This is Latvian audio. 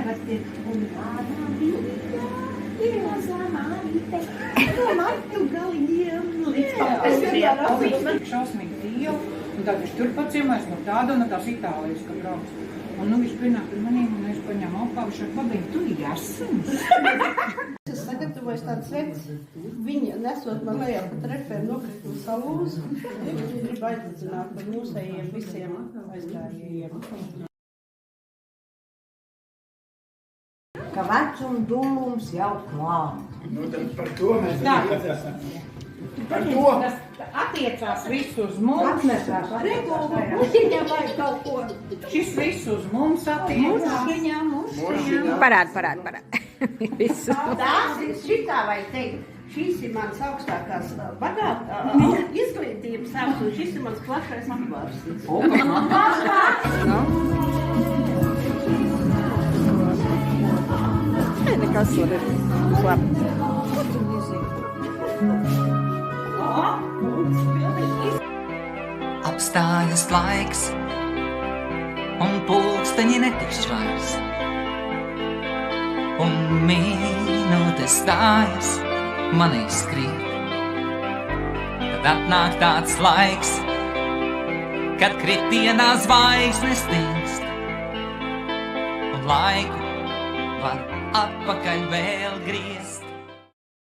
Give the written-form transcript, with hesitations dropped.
tagad ir un tādā bija, ir mazā mārīte. Matu galiem līdz pausiem. Viņš man šausmīgi dievu, un tad viņš turpat ciemēs no tāda un tās Itālijas, ka brauc. Un nu viņš pienāk pie manīm, un es paņēmu apā, viņš ar pabeņu, tu jāsums. Es sagatavoju tādu sveci, viņa nesot man lejā pa trepēm nokrituma salūzu. Viņa grib aizdzināt par mūsējiem visiem aizgājējiem. Ka vecuma dūmums jau klāt. Nu, tad par to mēs par to. Tas attiecās visu uz mums. Atnesās, mušiņā vajag kaut ko. Šis visu uz mums attiecās. Mušiņā. Parād. Visu. Tās ir šitā vajag teikt. Šīs ir mans augstākās izglītības savs, un šis ir mans plašais apvārsnis. Nekas var ir labi. Apstājas laiks, un pulksteņi netiks vairs, un minūtes stājas manī skrīt. Tad atnāk tāds laiks, kad kritienā zvaigznes stingst, un laiku var atpakaļ vēl griezt.